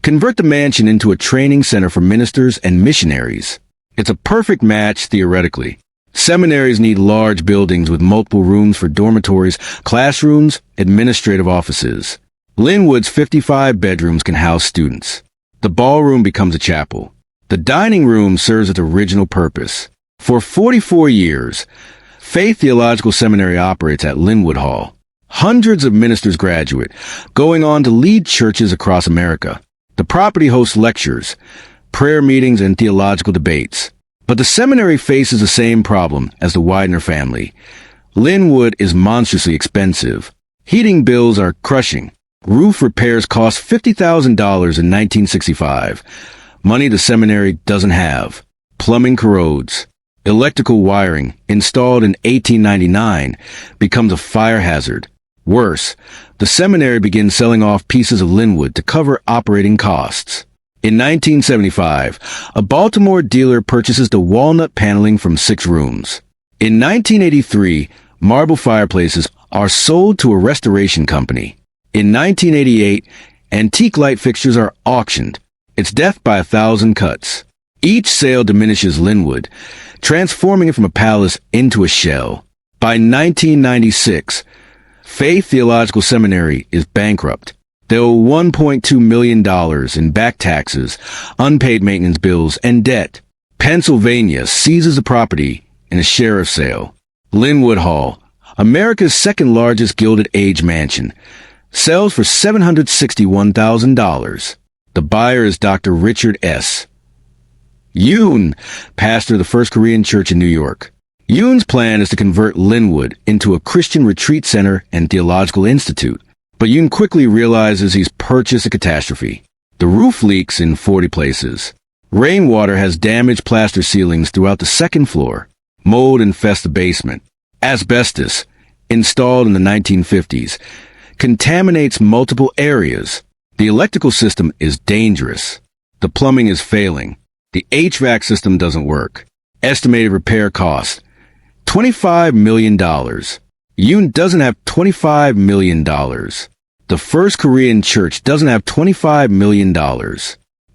convert the mansion into a training center for ministers and missionaries. It's a perfect match theoretically. Seminaries need large buildings with multiple rooms for dormitories, classrooms, administrative offices. Lynnewood's 55 bedrooms can house students. The ballroom becomes a chapel. The dining room serves its original purpose. For 44 years, Faith Theological Seminary operates at Lynnewood Hall. Hundreds of ministers graduate, going on to lead churches across America. The property hosts lectures, prayer meetings, and theological debates. But the seminary faces the same problem as the Widener family. Lynnewood is monstrously expensive. Heating bills are crushing. Roof repairs cost $50,000 in 1965. Money the seminary doesn't have. Plumbing corrodes. Electrical wiring, installed in 1899, becomes a fire hazard. Worse, the seminary begins selling off pieces of Lynnewood to cover operating costs. In 1975, a Baltimore dealer purchases the walnut paneling from 6 rooms. In 1983, marble fireplaces are sold to a restoration company. In 1988, antique light fixtures are auctioned. It's death by 1,000 cuts. Each sale diminishes Lynnewood, transforming it from a palace into a shell. By 1996, Faith Theological Seminary is bankrupt. They owe $1.2 million in back taxes, unpaid maintenance bills, and debt. Pennsylvania seizes the property in a sheriff's sale. Lynnewood Hall, America's second largest Gilded Age mansion, sells for $761,000. The buyer is Dr. Richard S. Yoon, pastor of the First Korean Church in New York. Yoon's plan is to convert Lynnewood into a Christian retreat center and theological institute. But Yoon quickly realizes he's purchased a catastrophe. The roof leaks in 40 places. Rainwater has damaged plaster ceilings throughout the second floor. Mold infests the basement. Asbestos, installed in the 1950s, contaminates multiple areas. The electrical system is dangerous. The plumbing is failing. The HVAC system doesn't work. Estimated repair cost: $25 million. Yoon doesn't have $25 million. The First Korean Church doesn't have $25 million.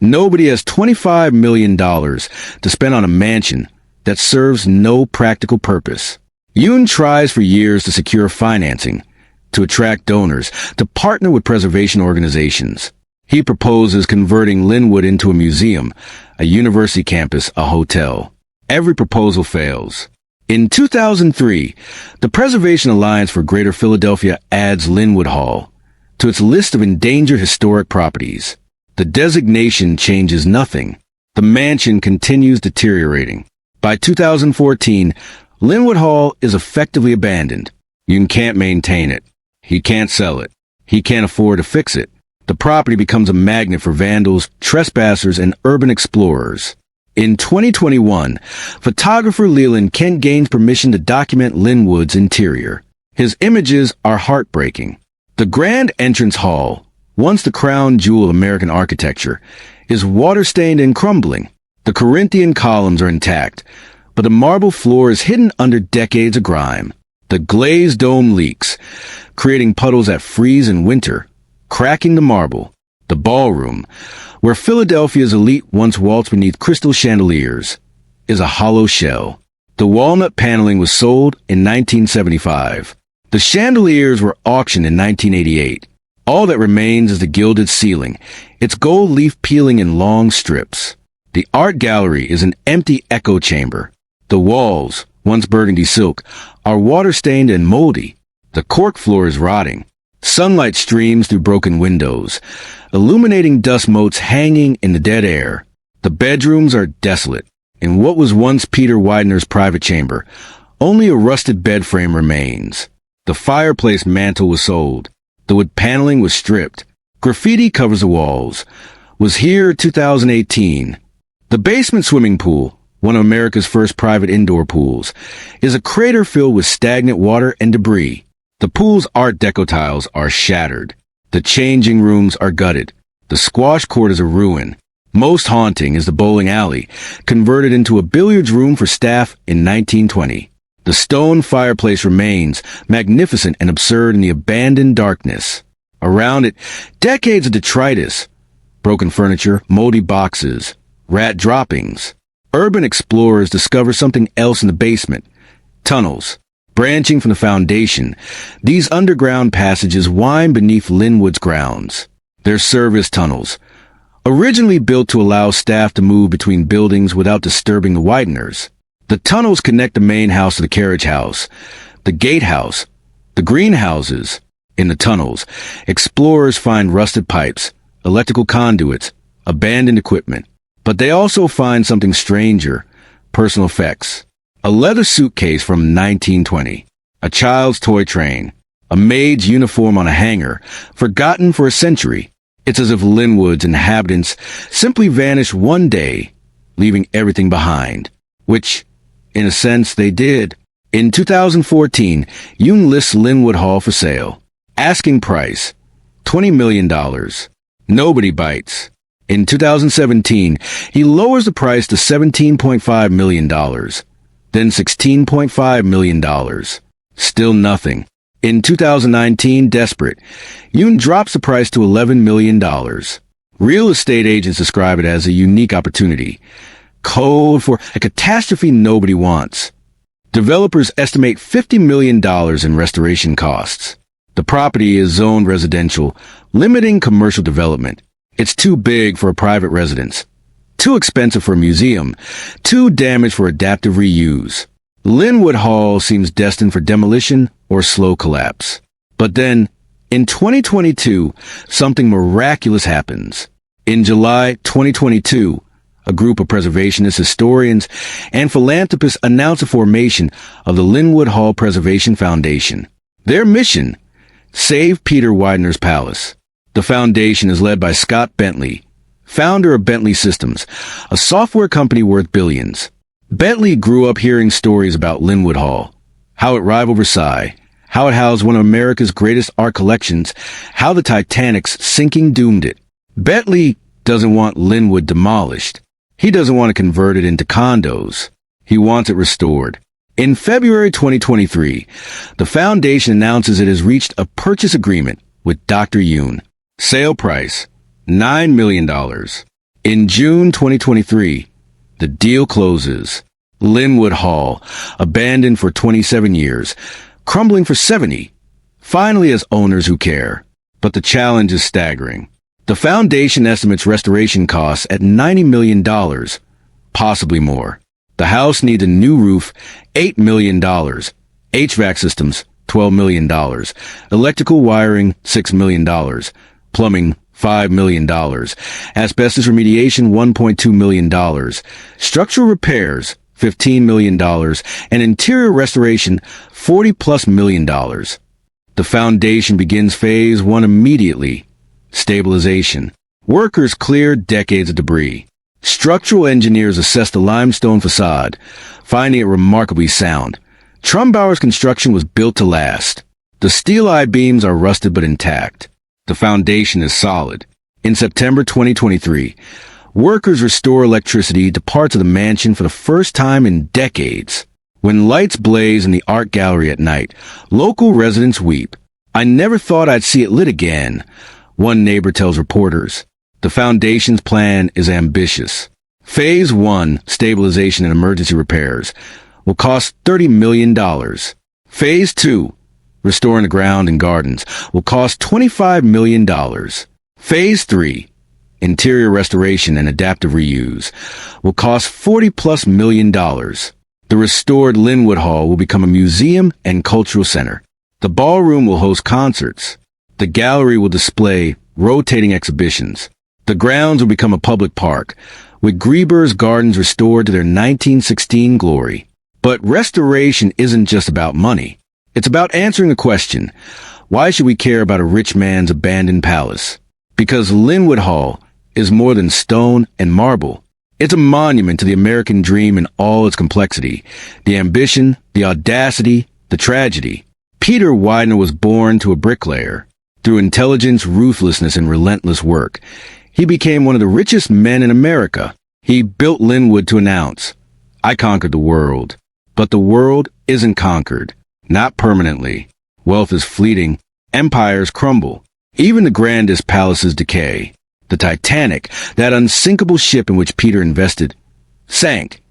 Nobody has $25 million to spend on a mansion that serves no practical purpose. Yoon tries for years to secure financing, to attract donors, to partner with preservation organizations. He proposes converting Lynnewood into a museum, a university campus, a hotel. Every proposal fails. In 2003, the Preservation Alliance for Greater Philadelphia adds Lynnewood Hall to its list of endangered historic properties. The designation changes nothing. The mansion continues deteriorating. By 2014, Lynnewood Hall is effectively abandoned. You can't maintain it. He can't sell it. He can't afford to fix it. The property becomes a magnet for vandals, trespassers, and urban explorers. In 2021, photographer Leland Kent gains permission to document Lynnewood's interior. His images are heartbreaking. The grand entrance hall, once the crown jewel of American architecture, is water-stained and crumbling. The Corinthian columns are intact, but the marble floor is hidden under decades of grime. The glazed dome leaks, creating puddles that freeze in winter, cracking the marble. The ballroom, where Philadelphia's elite once waltzed beneath crystal chandeliers, is a hollow shell. The walnut paneling was sold in 1975. The chandeliers were auctioned in 1988. All that remains is the gilded ceiling, its gold leaf peeling in long strips. The art gallery is an empty echo chamber. The walls, once burgundy silk, are water-stained and moldy. The cork floor is rotting. Sunlight streams through broken windows, illuminating dust motes hanging in the dead air. The bedrooms are desolate. In what was once Peter Widener's private chamber, only a rusted bed frame remains. The fireplace mantel was sold. The wood paneling was stripped. Graffiti covers the walls. Was here 2018. The basement swimming pool, one of America's first private indoor pools, is a crater filled with stagnant water and debris. The pool's Art Deco tiles are shattered. The changing rooms are gutted. The squash court is a ruin. Most haunting is the bowling alley, converted into a billiards room for staff in 1920. The stone fireplace remains, magnificent and absurd in the abandoned darkness. Around it, decades of detritus, broken furniture, moldy boxes, rat droppings. Urban explorers discover something else in the basement. Tunnels. Branching from the foundation, these underground passages wind beneath Lynnewood's grounds. They're service tunnels, originally built to allow staff to move between buildings without disturbing the Wideners. The tunnels connect the main house to the carriage house, the gatehouse, the greenhouses. In the tunnels, explorers find rusted pipes, electrical conduits, abandoned equipment. But they also find something stranger, personal effects. A leather suitcase from 1920, a child's toy train, a maid's uniform on a hanger, forgotten for a century. It's as if Lynnewood's inhabitants simply vanished one day, leaving everything behind, which, in a sense, they did. In 2014, Yoon lists Lynnewood Hall for sale. Asking price, $20 million. Nobody bites. In 2017, he lowers the price to $17.5 million. Then $16.5 million. Still nothing. In 2019, desperate, Yoon drops the price to $11 million. Real estate agents describe it as a unique opportunity. Code for a catastrophe nobody wants. Developers estimate $50 million in restoration costs. The property is zoned residential, limiting commercial development. It's too big for a private residence, too expensive for a museum, too damaged for adaptive reuse. Lynnewood Hall seems destined for demolition or slow collapse. But then, in 2022, something miraculous happens. In July 2022, a group of preservationists, historians, and philanthropists announced the formation of the Lynnewood Hall Preservation Foundation. Their mission: save Peter Widener's palace. The foundation is led by Scott Bentley, founder of Bentley Systems, a software company worth billions. Bentley grew up hearing stories about Lynnewood Hall, how it rivaled Versailles, how it housed one of America's greatest art collections, how the Titanic's sinking doomed it. Bentley doesn't want Lynnewood demolished. He doesn't want to convert it into condos. He wants it restored. In February 2023, the foundation announces it has reached a purchase agreement with Dr. Yoon. Sale price, $9 million. In June 2023, the deal closes. Lynnewood Hall, abandoned for 27 years, crumbling for 70, finally has owners who care. But the challenge is staggering. The foundation estimates restoration costs at $90 million, possibly more. The house needs a new roof, $8 million. HVAC systems, $12 million. Electrical wiring, $6 million. Plumbing, $5 million. Asbestos remediation, $1.2 million. Structural repairs, $15 million. And interior restoration, $40+ million. The foundation begins phase 1 immediately. Stabilization. Workers clear decades of debris. Structural engineers assess the limestone facade, finding it remarkably sound. Trumbauer's construction was built to last. The steel I-beams are rusted but intact. The foundation is solid. In September 2023, workers restore electricity to parts of the mansion for the first time in decades. When lights blaze in the art gallery at night, local residents weep. "I never thought I'd see it lit again," one neighbor tells reporters. The foundation's plan is ambitious. Phase 1, stabilization and emergency repairs, will cost $30 million. Phase 2, restoring the ground and gardens, will cost $25 million. Phase 3, interior restoration and adaptive reuse, will cost $40+ million. The restored Lynnewood Hall will become a museum and cultural center. The ballroom will host concerts. The gallery will display rotating exhibitions. The grounds will become a public park, with Grieber's gardens restored to their 1916 glory. But restoration isn't just about money. It's about answering the question, why should we care about a rich man's abandoned palace? Because Lynnewood Hall is more than stone and marble. It's a monument to the American dream in all its complexity, the ambition, the audacity, the tragedy. Peter Widener was born to a bricklayer. Through intelligence, ruthlessness, and relentless work, he became one of the richest men in America. He built Lynnewood to announce, "I conquered the world." But the world isn't conquered. Not permanently. Wealth is fleeting. Empires crumble. Even the grandest palaces decay. The Titanic, that unsinkable ship in which Peter invested, sank,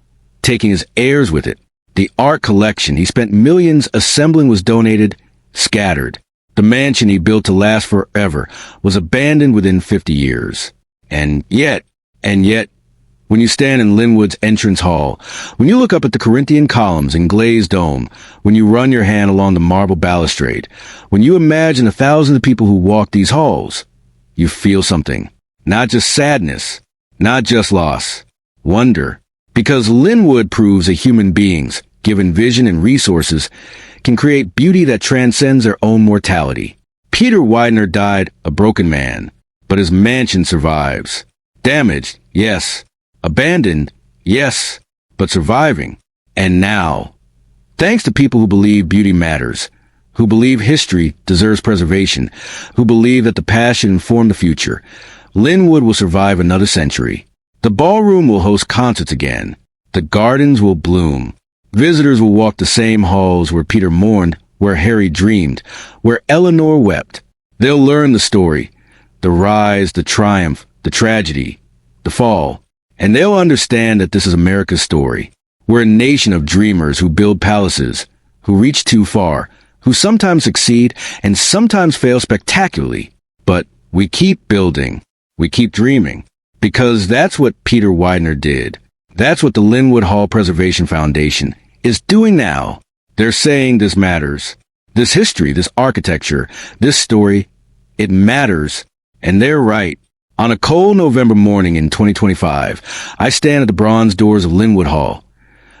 taking his heirs with it. The art collection he spent millions assembling was donated, scattered. The mansion he built to last forever was abandoned within 50 years. And yet, when you stand in Lynnewood's entrance hall, when you look up at the Corinthian columns and glazed dome, when you run your hand along the marble balustrade, when you imagine the thousands of people who walk these halls, you feel something. Not just sadness, not just loss, wonder. Because Lynnewood proves that human beings, given vision and resources, can create beauty that transcends their own mortality. Peter Widener died a broken man, but his mansion survives. Damaged, yes. Abandoned, yes, but surviving. And now, thanks to people who believe beauty matters, who believe history deserves preservation, who believe that the past should inform the future, Lynnewood will survive another century. The ballroom will host concerts again. The gardens will bloom. Visitors will walk the same halls where Peter mourned, where Harry dreamed, where Eleanor wept. They'll learn the story, the rise, the triumph, the tragedy, the fall. And they'll understand that this is America's story. We're a nation of dreamers who build palaces, who reach too far, who sometimes succeed and sometimes fail spectacularly. But we keep building. We keep dreaming. Because that's what Peter Widener did. That's what the Lynnewood Hall Preservation Foundation is doing now. They're saying this matters. This history, this architecture, this story, it matters. And they're right. On a cold November morning in 2025, I stand at the bronze doors of Lynnewood Hall.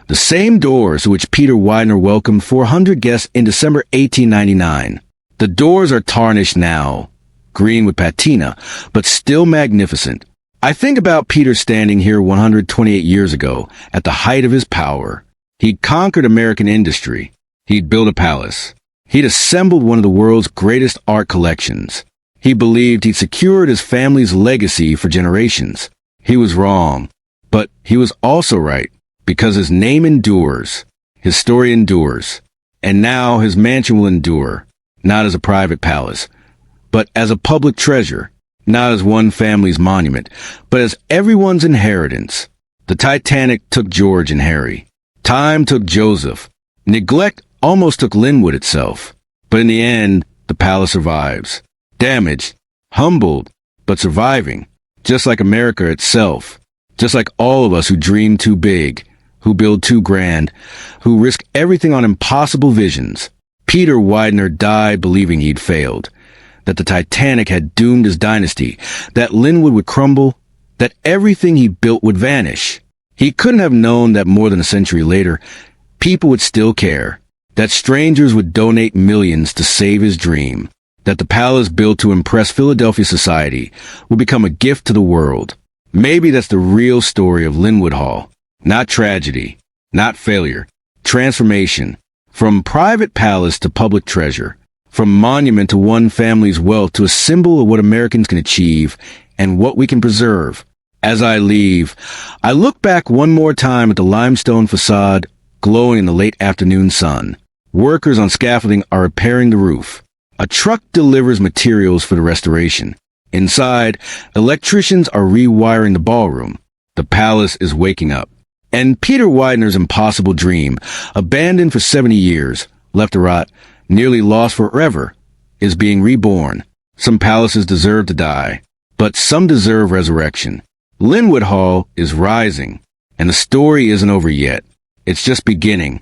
The same doors to which Peter Widener welcomed 400 guests in December 1899. The doors are tarnished now, green with patina, but still magnificent. I think about Peter standing here 128 years ago, at the height of his power. He'd conquered American industry. He'd built a palace. He'd assembled one of the world's greatest art collections. He believed he'd secured his family's legacy for generations. He was wrong, but he was also right, because his name endures, his story endures, and now his mansion will endure, not as a private palace, but as a public treasure, not as one family's monument, but as everyone's inheritance. The Titanic took George and Harry. Time took Joseph. Neglect almost took Lynnewood itself. But in the end, the palace survives. Damaged, humbled, but surviving, just like America itself, just like all of us who dream too big, who build too grand, who risk everything on impossible visions. Peter Widener died believing he'd failed, that the Titanic had doomed his dynasty, that Lynnewood would crumble, that everything he built would vanish. He couldn't have known that more than a century later, people would still care, that strangers would donate millions to save his dream, that the palace built to impress Philadelphia society would become a gift to the world. Maybe that's the real story of Lynnewood Hall. Not tragedy, not failure, transformation. From private palace to public treasure, from monument to one family's wealth to a symbol of what Americans can achieve and what we can preserve. As I leave, I look back one more time at the limestone facade glowing in the late afternoon sun. Workers on scaffolding are repairing the roof. A truck delivers materials for the restoration. Inside, electricians are rewiring the ballroom. The palace is waking up. And Peter Widener's impossible dream, abandoned for 70 years, left to rot, nearly lost forever, is being reborn. Some palaces deserve to die, but some deserve resurrection. Lynnewood Hall is rising, and the story isn't over yet. It's just beginning.